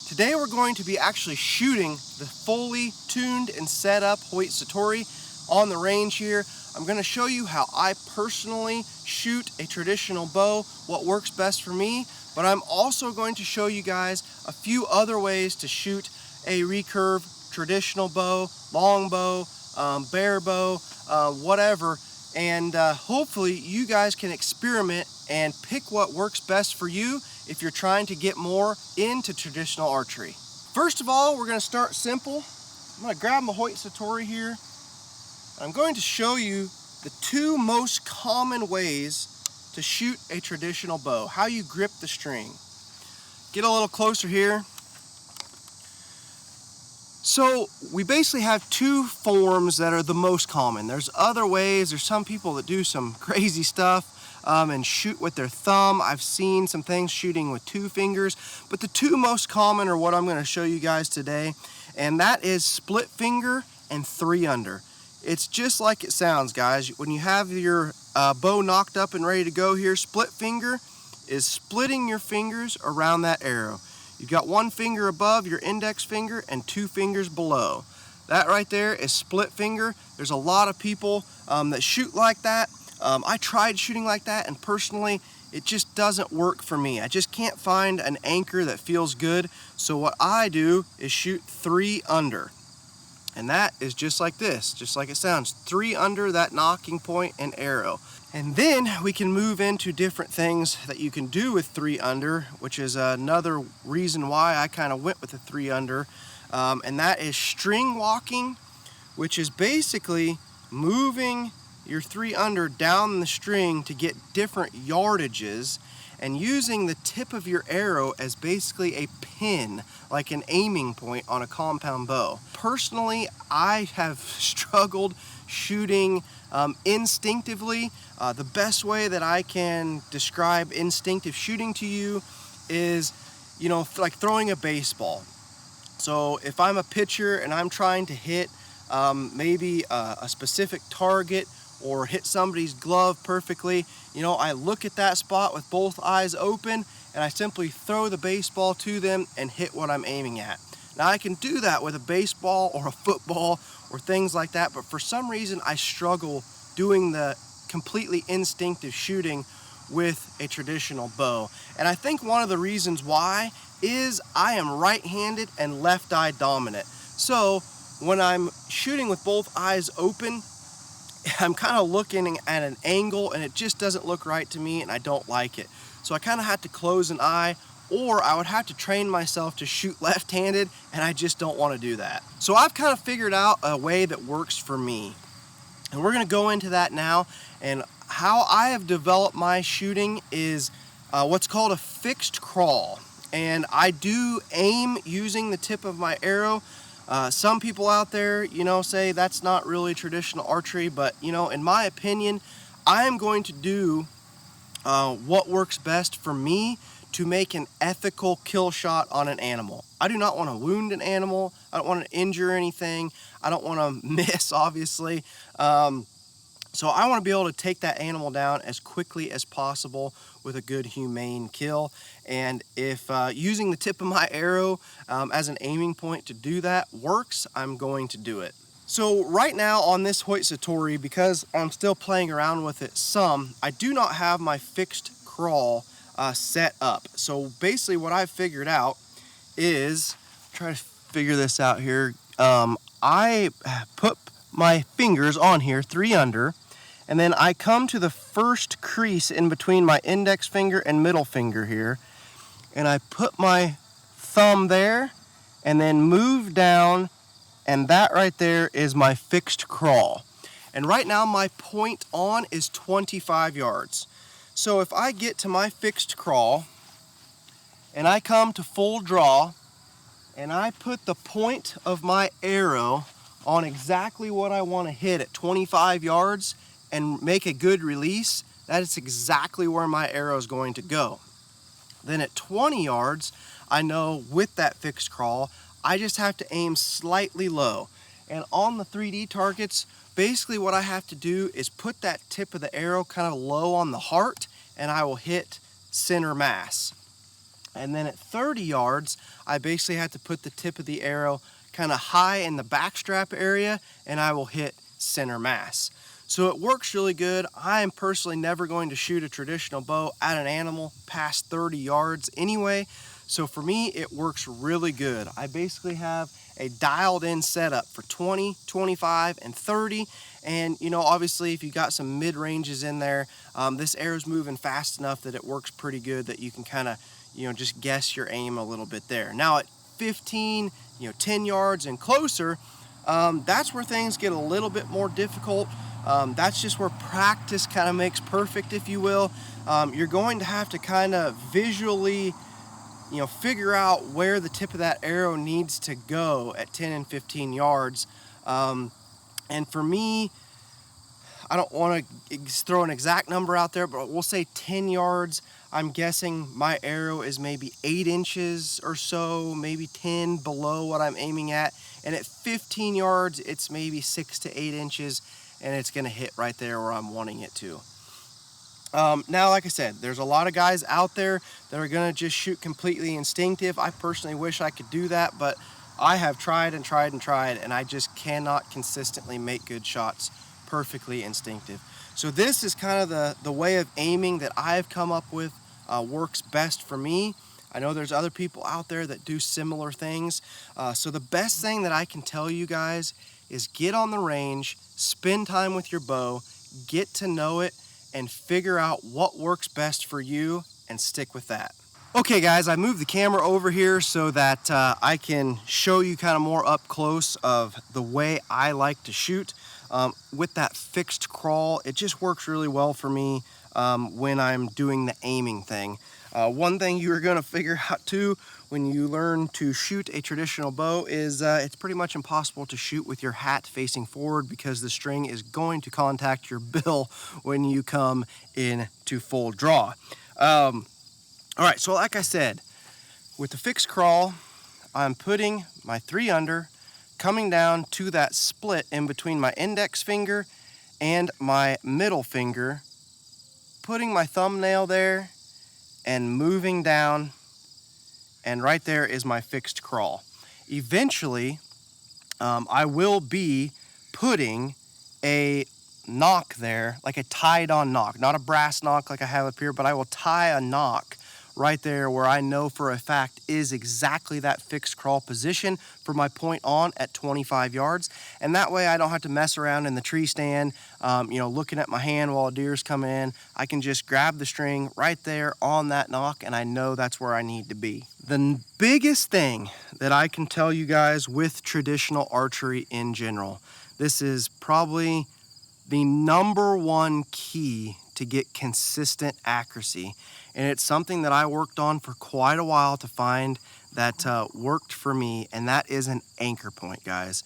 Today we're going to be actually shooting the fully tuned and set up Hoyt Satori on the range here. I'm going to show you how I personally shoot a traditional bow, what works best for me, but I'm also going to show you guys a few other ways to shoot a recurve traditional bow, long bow, bear bow, whatever, and hopefully you guys can experiment and pick what works best for you if you're trying to get more into traditional archery. First of all, we're going to start simple. I'm going to grab my Hoyt Satori here. I'm going to show you the two most common ways to shoot a traditional bow, how you grip the string. Get a little closer here. So we basically have two forms that are the most common. There's other ways. There's some people that do some crazy stuff and shoot with their thumb. I've seen some things shooting with 2 fingers, but the two most common are what I'm going to show you guys today, and that is split finger and 3-under. It's just like it sounds, guys. When you have your bow knocked up and ready to go here, split finger is splitting your fingers around that arrow. You've got 1 finger above your index finger and 2 fingers below. That right there is split finger. There's a lot of people that shoot like that. I tried shooting like that, and personally, it just doesn't work for me. I just can't find an anchor that feels good. So what I do is shoot 3-under. And that is just like this, just like it sounds. 3-under that knocking point and arrow. And then we can move into different things that you can do with 3-under, which is another reason why I kind of went with the 3-under. And that is string walking, which is basically moving your 3-under down the string to get different yardages and using the tip of your arrow as basically a pin, like an aiming point on a compound bow. Personally, I have struggled shooting instinctively. The best way that I can describe instinctive shooting to you is, like throwing a baseball. So if I'm a pitcher and I'm trying to hit maybe a specific target or hit somebody's glove perfectly, I look at that spot with both eyes open and I simply throw the baseball to them and hit what I'm aiming at. Now I can do that with a baseball or a football or things like that, but for some reason I struggle doing the completely instinctive shooting with a traditional bow. And I think one of the reasons why is I am right-handed and left-eye dominant. So when I'm shooting with both eyes open, I'm kind of looking at an angle and it just doesn't look right to me and I don't like it. So I kind of have to close an eye, or I would have to train myself to shoot left-handed, and I just don't want to do that. So I've kind of figured out a way that works for me. And we're going to go into that now. And how I have developed my shooting is what's called a fixed crawl. And I do aim using the tip of my arrow. Some people out there, say that's not really traditional archery, but in my opinion, I am going to do what works best for me to make an ethical kill shot on an animal. I do not want to wound an animal. I don't want to injure anything. I don't want to miss, obviously. So I want to be able to take that animal down as quickly as possible with a good humane kill. And if using the tip of my arrow as an aiming point to do that works, I'm going to do it. So right now on this Hoyt Satori, because I'm still playing around with it some, I do not have my fixed crawl set up. So basically what I've figured out is, try to figure this out here, I put my fingers on here, 3-under, and then I come to the first crease in between my index finger and middle finger here, and I put my thumb there and then move down, and that right there is my fixed crawl. And right now my point on is 25 yards. So if I get to my fixed crawl and I come to full draw and I put the point of my arrow on exactly what I want to hit at 25 yards and make a good release, that is exactly where my arrow is going to go. Then at 20 yards, I know with that fixed crawl, I just have to aim slightly low. And on the 3D targets, basically what I have to do is put that tip of the arrow kind of low on the heart, and I will hit center mass. And then at 30 yards, I basically have to put the tip of the arrow kind of high in the backstrap area, and I will hit center mass. So it works really good. I am personally never going to shoot a traditional bow at an animal past 30 yards anyway. So for me, it works really good. I basically have a dialed in setup for 20, 25, and 30. And obviously if you got some mid ranges in there, this arrow's moving fast enough that it works pretty good, that you can kind of, just guess your aim a little bit there. Now at 15, 10 yards and closer, that's where things get a little bit more difficult. That's just where practice kind of makes perfect, if you will. You're going to have to kind of visually, figure out where the tip of that arrow needs to go at 10 and 15 yards. And for me, I don't want to throw an exact number out there, but we'll say 10 yards. I'm guessing my arrow is maybe 8 inches or so, maybe 10 below what I'm aiming at. And at 15 yards, it's maybe 6 to 8 inches, and it's going to hit right there where I'm wanting it to. Now, like I said, there's a lot of guys out there that are going to just shoot completely instinctive. I personally wish I could do that, but I have tried and tried and tried, and I just cannot consistently make good shots perfectly instinctive. So this is kind of the way of aiming that I've come up with, works best for me. I know there's other people out there that do similar things. So the best thing that I can tell you guys is get on the range, spend time with your bow, get to know it, and figure out what works best for you and stick with that. Okay guys, I moved the camera over here so that I can show you kind of more up close of the way I like to shoot. With that fixed crawl, it just works really well for me when I'm doing the aiming thing. One thing you're gonna figure out too when you learn to shoot a traditional bow is it's pretty much impossible to shoot with your hat facing forward, because the string is going to contact your bill when you come into full draw. All right, so like I said, with the fixed crawl, I'm putting my 3 under, coming down to that split in between my index finger and my middle finger, putting my thumbnail there and moving down, and right there is my fixed crawl. Eventually, I will be putting a knock there, like a tied on knock, not a brass knock like I have up here, but I will tie a knock right there where I know for a fact is exactly that fixed crawl position for my point on at 25 yards. And that way I don't have to mess around in the tree stand, looking at my hand while a deer's coming in. I can just grab the string right there on that knock, and I know that's where I need to be. The biggest thing that I can tell you guys with traditional archery in general, this is probably the #1 key to get consistent accuracy. And it's something that I worked on for quite a while to find that worked for me, and that is an anchor point, guys.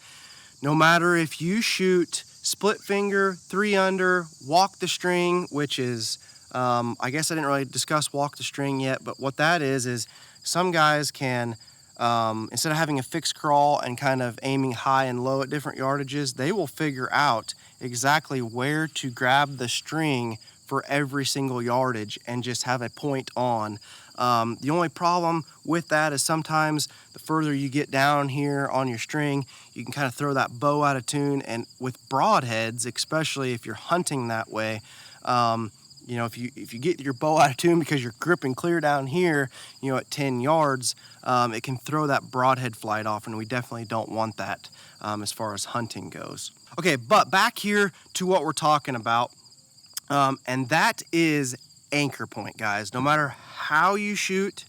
No matter if you shoot split finger, 3 under, walk the string, which is, I guess I didn't really discuss walk the string yet, but what that is some guys can, instead of having a fixed crawl and kind of aiming high and low at different yardages, they will figure out exactly where to grab the string for every single yardage and just have a point on. The only problem with that is sometimes the further you get down here on your string, you can kind of throw that bow out of tune. And with broadheads, especially if you're hunting that way, if you get your bow out of tune because you're gripping clear down here, at 10 yards, it can throw that broadhead flight off, and we definitely don't want that as far as hunting goes. Okay, but back here to what we're talking about. And that is anchor point, guys. No matter how you shoot,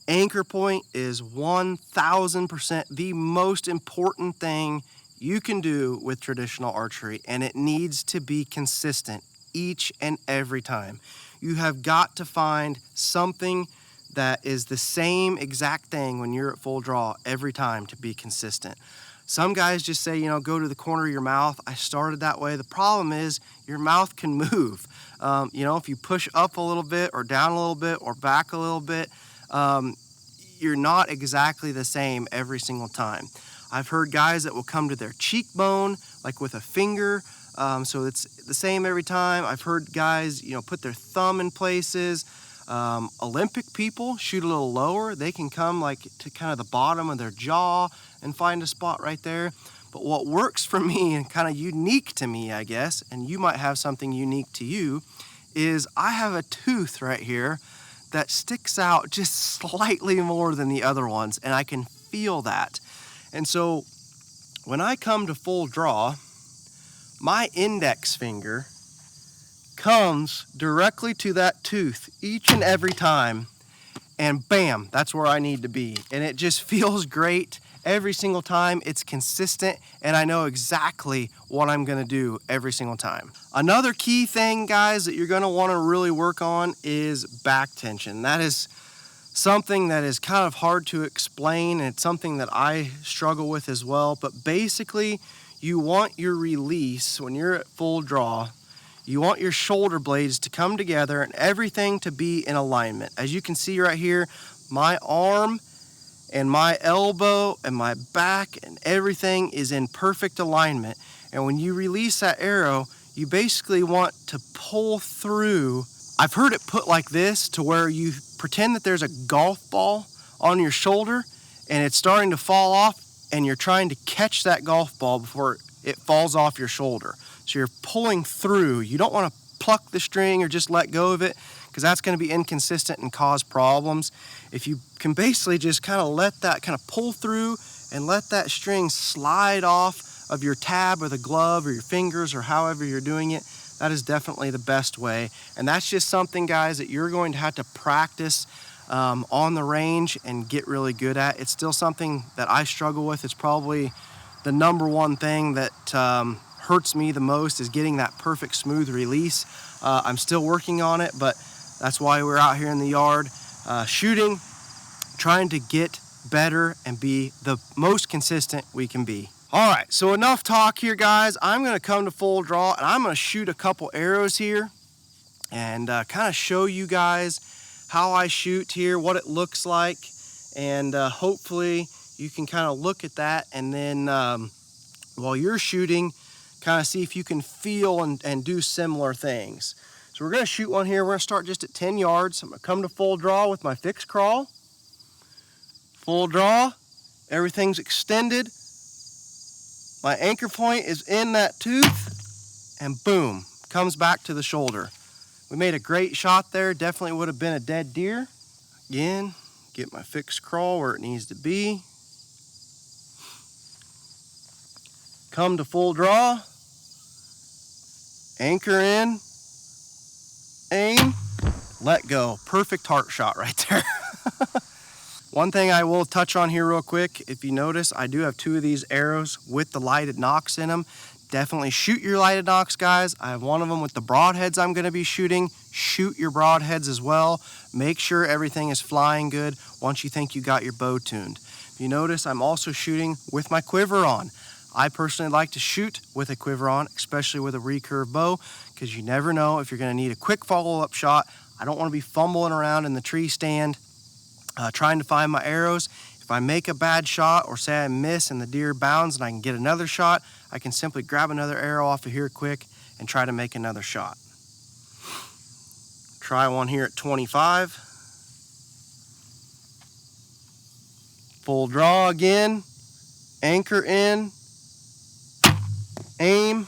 anchor point is 1000% the most important thing you can do with traditional archery, and it needs to be consistent each and every time. You have got to find something that is the same exact thing when you're at full draw every time to be consistent. Some guys just say, go to the corner of your mouth. I started that way. The problem is your mouth can move. If you push up a little bit or down a little bit or back a little bit, you're not exactly the same every single time. I've heard guys that will come to their cheekbone, like with a finger, so it's the same every time. I've heard guys, put their thumb in places. Olympic people shoot a little lower. They can come like to kind of the bottom of their jaw and find a spot right there. But what works for me and kind of unique to me, I guess, and you might have something unique to you, is I have a tooth right here that sticks out just slightly more than the other ones, and I can feel that. And so when I come to full draw, my index finger comes directly to that tooth each and every time, and bam, that's where I need to be. And it just feels great every single time. It's consistent, and I know exactly what I'm gonna do every single time. Another key thing, guys, that you're gonna wanna really work on is back tension. That is something that is kind of hard to explain, and it's something that I struggle with as well. But basically, you want your release when you're at full draw. You want your shoulder blades to come together and everything to be in alignment. As you can see right here, my arm and my elbow and my back and everything is in perfect alignment. And when you release that arrow, you basically want to pull through. I've heard it put like this, to where you pretend that there's a golf ball on your shoulder and it's starting to fall off, and you're trying to catch that golf ball before it falls off your shoulder. So you're pulling through. You don't want to pluck the string or just let go of it, because that's going to be inconsistent and cause problems. If you can basically just kind of let that kind of pull through and let that string slide off of your tab or the glove or your fingers or however you're doing it, that is definitely the best way. And that's just something, guys, that you're going to have to practice on the range and get really good at. It's still something that I struggle with. It's probably the number one thing that hurts me the most, is getting that perfect smooth release. I'm still working on it, but that's why we're out here in the yard shooting, trying to get better and be the most consistent we can be. All right, so enough talk here, guys. I'm gonna come to full draw, and I'm gonna shoot a couple arrows here and kind of show you guys how I shoot here, what it looks like, and hopefully you can kind of look at that, and then while you're shooting, kind of see if you can feel and do similar things. So we're gonna shoot one here. We're gonna start just at 10 yards. I'm gonna come to full draw with my fixed crawl. Full draw, everything's extended. My anchor point is in that tooth, and boom, comes back to the shoulder. We made a great shot there. Definitely would have been a dead deer. Again, get my fixed crawl where it needs to be. Come to full draw, anchor in, aim, let go. Perfect heart shot right there. One thing I will touch on here real quick, if you notice, I do have 2 of these arrows with the lighted nocks in them. Definitely shoot your lighted nocks, guys. I have one of them with the broadheads I'm gonna be shooting. Shoot your broadheads as well. Make sure everything is flying good once you think you got your bow tuned. If you notice, I'm also shooting with my quiver on. I personally like to shoot with a quiver on, especially with a recurve bow, because you never know if you're gonna need a quick follow-up shot. I don't wanna be fumbling around in the tree stand trying to find my arrows. If I make a bad shot, or say I miss and the deer bounds and I can get another shot, I can simply grab another arrow off of here quick and try to make another shot. Try one here at 25. Full draw again, anchor in, aim,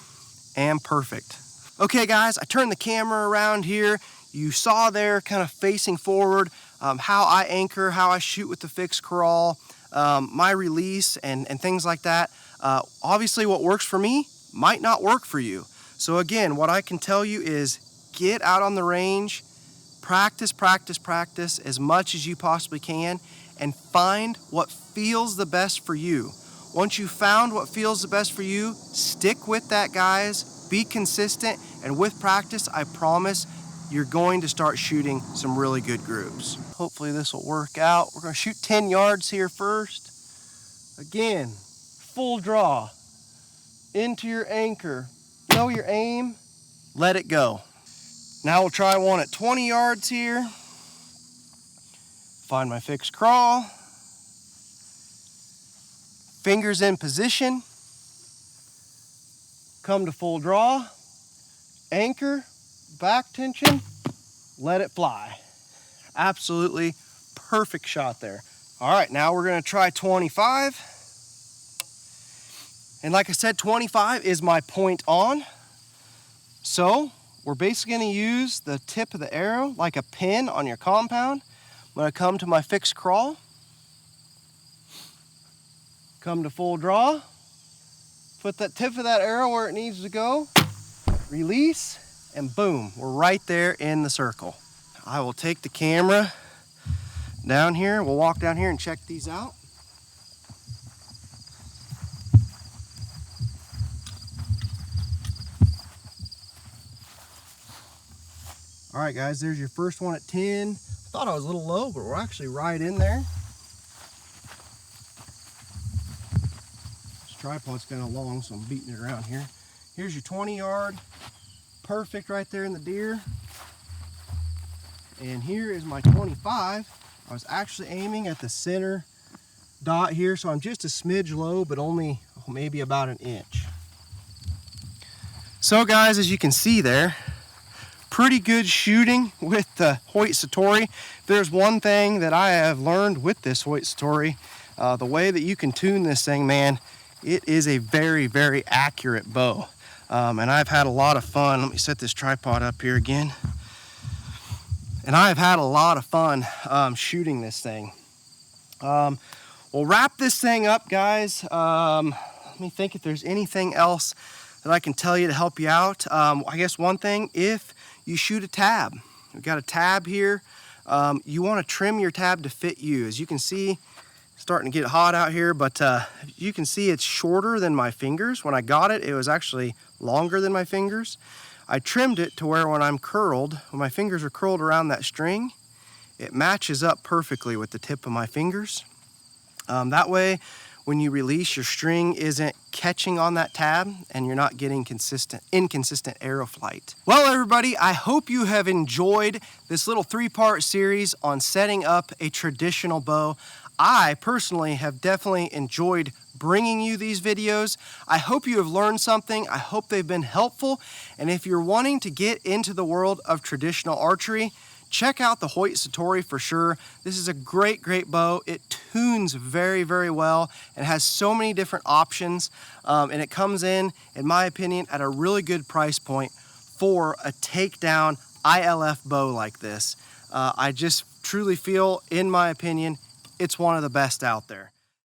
and perfect. Okay guys, I turned the camera around here. You saw there, kind of facing forward, how I anchor, how I shoot with the fixed crawl, my release, and things like that. Obviously what works for me might not work for you. So again, what I can tell you is get out on the range, practice, practice, practice as much as you possibly can, and find what feels the best for you. Once you've found what feels the best for you, stick with that, guys. Be consistent, and with practice, I promise you're going to start shooting some really good groups. Hopefully this will work out. We're gonna shoot 10 yards here first. Again, full draw, into your anchor, know your aim, let it go. Now we'll try one at 20 yards here. Find my fixed crawl. Fingers in position. Come to full draw, anchor, back tension, let it fly. Absolutely perfect shot there. All right, now we're gonna try 25. And like I said, 25 is my point on. So we're basically gonna use the tip of the arrow like a pin on your compound. I'm gonna come to my fixed crawl, come to full draw, put that tip of that arrow where it needs to go, release, and boom, we're right there in the circle. I will take the camera down here. We'll walk down here and check these out. All right, guys, there's your first one at 10. I thought I was a little low, but we're actually right in there. This tripod's kind of long, so I'm beating it around here. Here's your 20-yard. Perfect right there in the deer. And here is my 25. I was actually aiming at the center dot here, so I'm just a smidge low, but only maybe about an inch. So guys, as you can see there, pretty good shooting with the Hoyt Satori. There's one thing that I have learned with this Hoyt Satori, the way that you can tune this thing, man, it is a very, very accurate bow. And I've had a lot of fun. Let me set this tripod up here again. And I've had a lot of fun shooting this thing. We'll wrap this thing up, guys. Let me think if there's anything else that I can tell you to help you out. I guess one thing, if you shoot a tab, we've got a tab here. You want to trim your tab to fit you. As you can see, it's starting to get hot out here, but you can see it's shorter than my fingers. When I got it, it was actually longer than my fingers. I trimmed it to where when I'm curled, when my fingers are curled around that string, it matches up perfectly with the tip of my fingers. That way, when you release, your string isn't catching on that tab and you're not getting inconsistent arrow flight. Well, everybody, I hope you have enjoyed this little 3-part series on setting up a traditional bow. I personally have definitely enjoyed bringing you these videos. I hope you have learned something. I hope they've been helpful. And if you're wanting to get into the world of traditional archery, check out the Hoyt Satori for sure. This is a great, great bow. It tunes very, very well and has so many different options. And it comes in my opinion, at a really good price point for a takedown ILF bow like this. I just truly feel, in my opinion, it's one of the best out there.